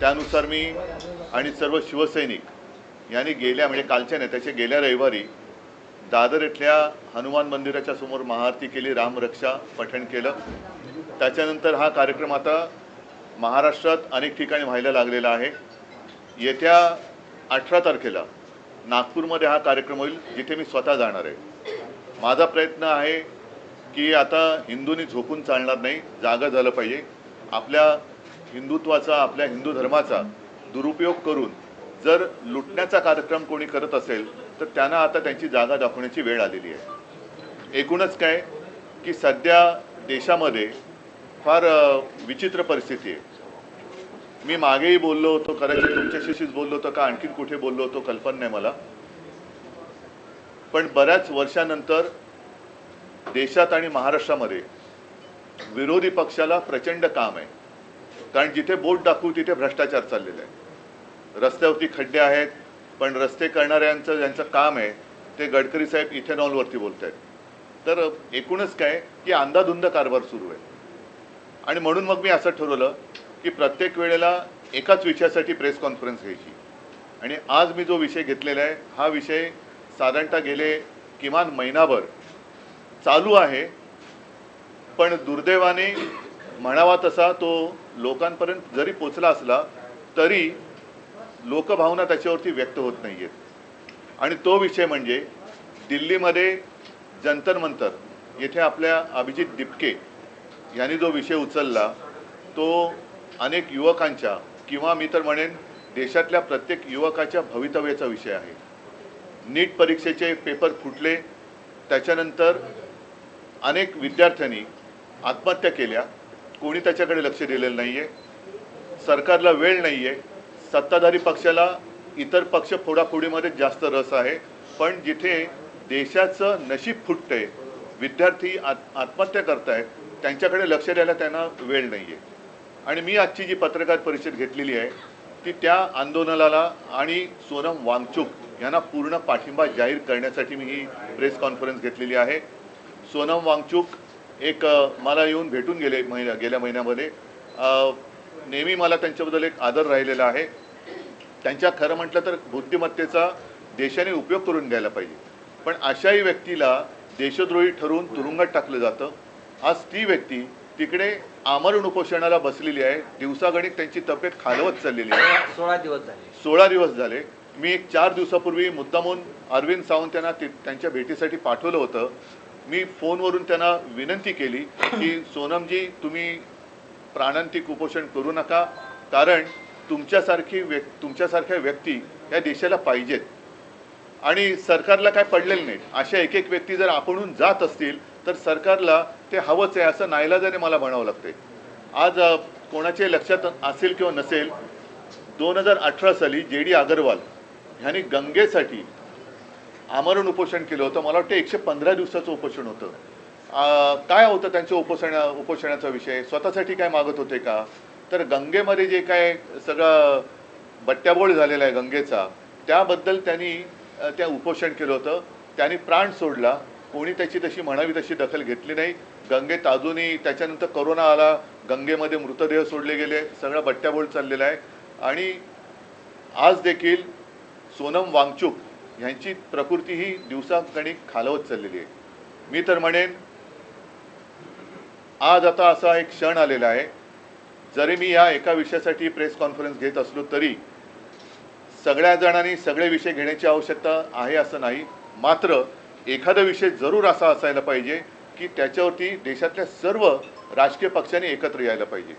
त्यानुसार मी आणि सर्व शिवसैनिक यांनी म्हणजे कालच्या नाही त्याच्या गेल्या रविवारी दादर इथल्या हनुमान मंदिराच्या समोर महाआरती केली, रामरक्षा पठण केलं। त्याच्यानंतर हा कार्यक्रम आता महाराष्ट्रात अनेक ठिकाणी व्हायला लागलेला आहे। येत्या 18 तारखेला नागपूरमध्ये हा कार्यक्रम होईल, जिथे मी स्वतः जाणार आहे। माझा प्रयत्न आहे की आता हिंदूंनी झोपून चालणार नाही, जागा झालं पाहिजे। आपल्या हिंदुत्वाचा, आपल्या हिंदू धर्माचा दुरुपयोग करून जर लुटण्याचा कार्यक्रम कोणी करत असेल तर त्यांना आता त्यांची जागा दाखवण्याची वेळ आलेली आहे। एकूणच काय की सध्या देशामध्ये फार विचित्र परिस्थिती आहे। मी मागेही बोललो होतो, कदाचित तुमच्याशीच बोललो होतो का आणखीन कुठे बोललो होतो कल्पना नाही मला, पण बऱ्याच वर्षानंतर देशात आणि महाराष्ट्रामध्ये विरोधी पक्षाला प्रचंड काम आहे। कारण जिथे बोट दाखवू तिथे भ्रष्टाचार चाललेला आहे। रस्त्यावरती खड्डे आहेत, पण रस्ते करणाऱ्यांचं ज्यांचं काम आहे ते गडकरी साहेब इथेनॉलवरती बोलत आहेत। तर एकूणच काय की अंधाधुंद कारभार सुरू आहे। आणि म्हणून मग मी असं ठरवलं की प्रत्येक वेळेला एकाच विषयासाठी प्रेस कॉन्फरन्स घ्यायची। आणि आज मी जो विषय घेतलेला आहे हा विषय साधारणतः गेले किमान महिनाभर चालू आहे, पण दुर्दैवाने म्हणावा तसा तो लोकांपर्यंत जरी पोचला असला तरी लोकभावना त्याच्यावरती व्यक्त होत नाही आहेत। आणि तो विषय म्हणजे दिल्लीमध्ये जंतर मंतर येथे आपल्या अभिजित दिपके यांनी जो विषय उचलला तो अनेक युवकांच्या किंवा मी तर म्हणेन देशातल्या प्रत्येक युवकाच्या भवितव्याचा विषय आहे। नीट परीक्षेचे पेपर फुटले, त्याच्यानंतर अनेक विद्यार्थ्यांनी आत्महत्या केल्या, कोणी त्याच्याकडे लक्ष दिलेलं नाही आहे। सरकारला वेळ नाही आहे, सत्ताधारी पक्षाला इतर पक्ष फोडाफोडीमध्ये जास्त रस आहे, पण जिथे देशाचं नशीब फुटतंय, विद्यार्थी आत्महत्या करतायत, त्यांच्याकडे लक्ष द्यायला त्यांना वेळ नाही आहे। आणि मी आजची जी पत्रकार परिषद घेतलेली आहे ती त्या आंदोलनाला आणि सोनम वांगचुक यांना पूर्ण पाठिंबा जाहीर करण्यासाठी मी ही प्रेस कॉन्फरन्स घेतलेली आहे। सोनम वांगचुक एक मला येऊन भेटून गेले गेल्या महिन्यामध्ये। नेहमी मला त्यांच्याबद्दल एक आदर राहिलेला आहे। त्यांच्या खरं म्हटलं तर बुद्धिमत्तेचा देशाने उपयोग करून घ्यायला पाहिजे, पण अशाही व्यक्तीला देशद्रोही ठरवून तुरुंगात टाकलं जातं। आज ती व्यक्ती तिकडे आमरण उपोषणाला बसलेली आहे, दिवसागणिक त्यांची तब्येत खालवत चाललेली आहे। 16 दिवस झाले। मी एक 4 दिवसापूर्वी मुद्दामून अरविंद सावंत यांना त्यांच्या भेटीसाठी पाठवलं होतं। मी फोनवरून त्यांना विनंती केली की सोनमजी तुम्ही प्राणांतिक उपोषण करू नका, कारण तुमच्यासारख्या व्यक्ती या देशाला पाहिजेत आणि सरकारला काय पडलेलं नाही। अशा एक एक व्यक्ती जर आपणहून जात असतील तर सरकारला ते हवंच आहे असं नाईलाजाने मला म्हणावं लागते। आज कोणाच्या लक्षात असेल किंवा नसेल, 2018 साली JD अग्रवाल यांनी गंगेसाठी आमरण उपोषण केलं होतं। मला वाटतं 115 दिवसाचं उपोषण होतं। काय होतं त्यांच्या उपोषणाचा विषय? स्वतःसाठी काय मागत होते का? तर गंगेमध्ये जे काय सगळं बट्ट्याबोळ झालेला आहे गंगेचा, त्याबद्दल त्यांनी त्या उपोषण केलं होतं। त्यांनी प्राण सोडला, कोणी त्याची तशी म्हणावी तशी दखल घेतली नाही। गंगेत अजूनही त्याच्यानंतर कोरोना आला, गंगेमध्ये मृतदेह सोडले गेले, सगळा बट्ट्याबोळ चाललेला आहे। आणि आज देखील सोनम वांगचुक यांची प्रकृती ही दिवसागणिक खालवत चाललेली आहे। मी तर म्हणेन आज आता असा एक क्षण आलेला आहे, जरी मी या एका विषयासाठी प्रेस कॉन्फरन्स घेत असलो तरी सगळ्या जणांनी सगळे विषय घेण्याची आवश्यकता आहे असं नाही। मात्र एखादा विषय जरूर असा असायला पाहिजे की त्याच्यावरती देशातल्या सर्व राजकीय पक्षांनी एकत्र यायला पाहिजे।